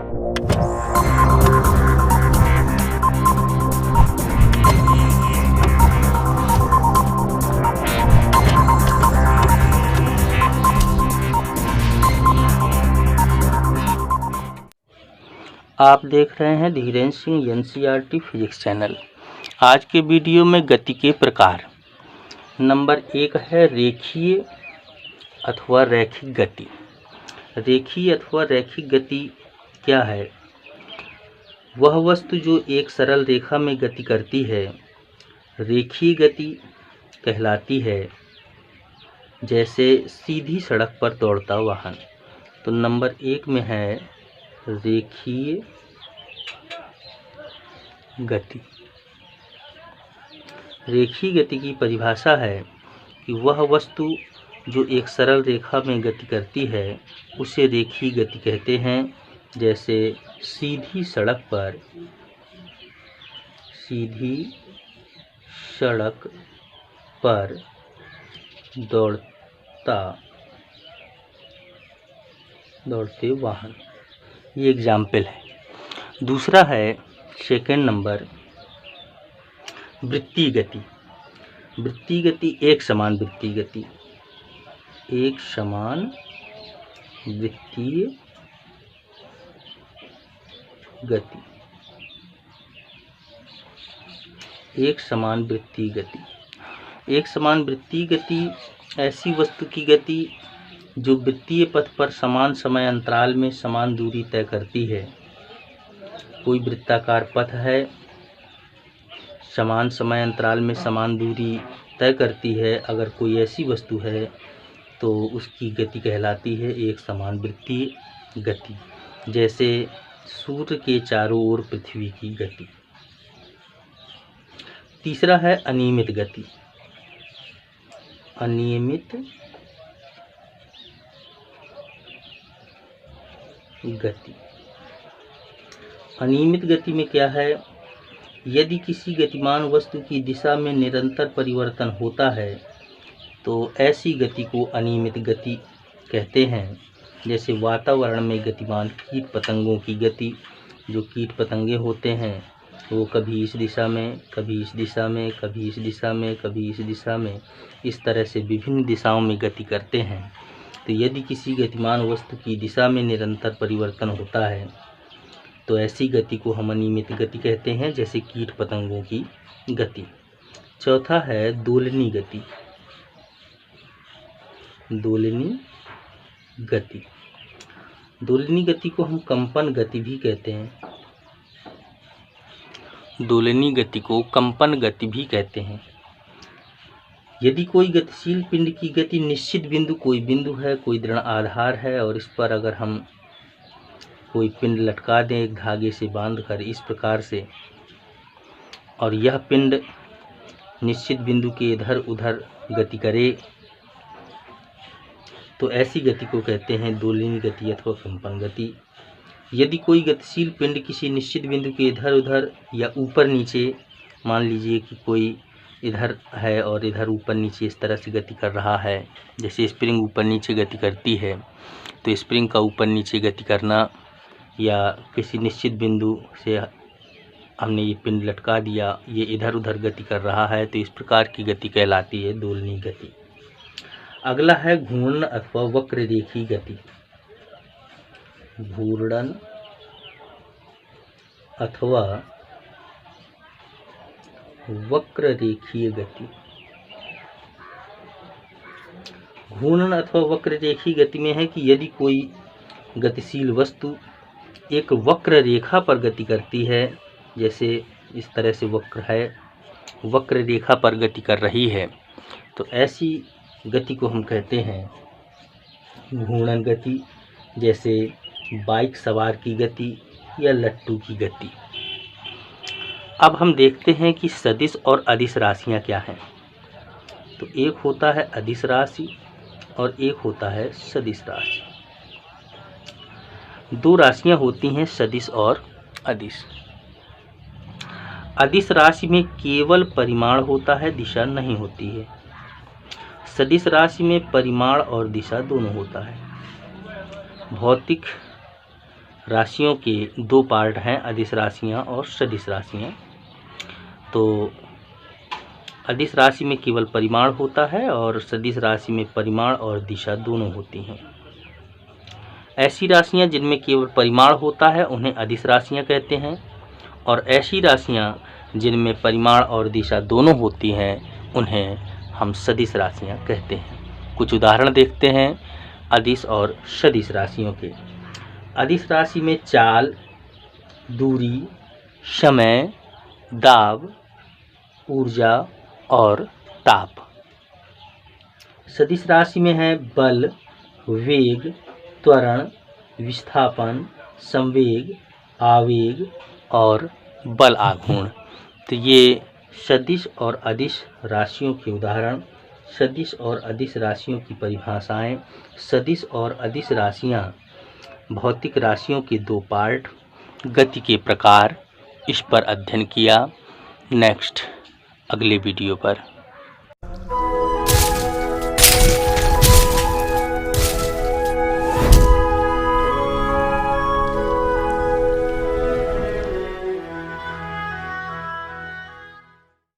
आप देख रहे हैं Dhirendra Singh NCERT physics channel. आज के वीडियो में गति के प्रकार। नंबर 1 है रेखीय अथवा रैखिक गति। रेखीय अथवा रैखिक गति क्या है? वह वस्तु जो एक सरल रेखा में गति करती है रेखीय गति कहलाती है, जैसे सीधी सड़क पर दौड़ता वाहन। तो नंबर 1 में है रेखीय गति। रेखीय गति की परिभाषा है कि वह वस्तु जो एक सरल रेखा में गति करती है उसे रेखीय गति कहते हैं। जैसे सीधी सड़क पर दौड़ते वाहन, ये एग्जाम्पल है। दूसरा है सेकंड नंबर वृत्तीय गति। वृत्तीय गति एक समान वृत्तीय गति। एक समान वृत्तीय गति। एक समान वृत्तीय गति। एक समान वृत्तीय गति ऐसी वस्तु की गति जो वृत्तीय पथ पर समान समय अंतराल में समान दूरी तय करती है। कोई वृत्ताकार पथ है, समान समय अंतराल में समान दूरी तय करती है। अगर कोई ऐसी वस्तु है तो उसकी गति कहलाती है एक समान वृत्तीय गति। जैसे सूर्य के चारों ओर पृथ्वी की गति। तीसरा है अनियमित गति। अनियमित गति। अनियमित गति में क्या है? यदि किसी गतिमान वस्तु की दिशा में निरंतर परिवर्तन होता है तो ऐसी गति को अनियमित गति कहते हैं। जैसे वातावरण में गतिमान कीट पतंगों की गति। जो कीट पतंगे होते हैं वो कभी इस दिशा में, कभी इस दिशा में, कभी इस दिशा में, कभी इस दिशा में, इस तरह से विभिन्न दिशाओं में गति करते हैं। तो यदि किसी गतिमान वस्तु की दिशा में निरंतर परिवर्तन होता है तो ऐसी गति को हम अनियमित गति कहते हैं, जैसे कीट पतंगों की गति। चौथा है दोलनी गति। दोलनी गति। दोलनी गति को हम कंपन गति भी कहते हैं। दोलनी गति को कंपन गति भी कहते हैं। यदि कोई गतिशील पिंड की गति निश्चित बिंदु, कोई बिंदु है, कोई दृढ़ आधार है और इस पर अगर हम कोई पिंड लटका दें एक धागे से बांधकर इस प्रकार से, और यह पिंड निश्चित बिंदु के इधर उधर गति करे, तो ऐसी गति को कहते हैं दोलनी गति अथवा कंपन गति। यदि कोई गतिशील पिंड किसी निश्चित बिंदु के इधर उधर या ऊपर नीचे, मान लीजिए कि कोई इधर है और इधर ऊपर नीचे इस तरह से गति कर रहा है, जैसे स्प्रिंग ऊपर नीचे गति करती है, तो स्प्रिंग का ऊपर नीचे गति करना, या किसी निश्चित बिंदु से हमने ये पिंड लटका दिया, ये इधर उधर गति कर रहा है, तो इस प्रकार की गति कहलाती है दोलनी गति। अगला है घूर्णन अथवा वक्र रेखीय गति। घूर्णन अथवा वक्र रेखीय गति। घूर्णन अथवा वक्र रेखीय गति में है कि यदि कोई गतिशील वस्तु एक वक्र रेखा पर गति करती है, जैसे इस तरह से वक्र है, वक्र रेखा पर गति कर रही है, तो ऐसी गति को हम कहते हैं घूर्णन गति। जैसे बाइक सवार की गति या लट्टू की गति। अब हम देखते हैं कि सदिश और अदिश राशियाँ क्या हैं। तो एक होता है अदिश राशि और एक होता है सदिश राशि। दो राशियां होती हैं सदिश और अदिश। अदिश राशि में केवल परिमाण होता है, दिशा नहीं होती है। सदिश राशि में परिमाण और दिशा दोनों होता है। भौतिक राशियों के दो पार्ट हैं, अदिश राशियाँ और सदिश राशियाँ। तो अदिश राशि में केवल परिमाण होता है और सदिश राशि में परिमाण और दिशा दोनों होती हैं। ऐसी राशियाँ जिनमें केवल परिमाण होता है उन्हें अदिश राशियाँ कहते हैं, और ऐसी राशियाँ जिनमें परिमाण और दिशा दोनों होती हैं उन्हें हम सदिश राशियाँ कहते हैं। कुछ उदाहरण देखते हैं अदिश और सदिश राशियों के। अदिश राशि में चाल, दूरी, समय, दाब, ऊर्जा और ताप। सदिश राशि में है बल, वेग, त्वरण, विस्थापन, संवेग, आवेग और बल आघूर्ण। तो ये सदिश और अदिश राशियों के उदाहरण, सदिश और अदिश राशियों की परिभाषाएं। सदिश और अदिश राशियां भौतिक राशियों के दो पार्ट, गति के प्रकार, इस पर अध्ययन किया। नेक्स्ट अगले वीडियो पर।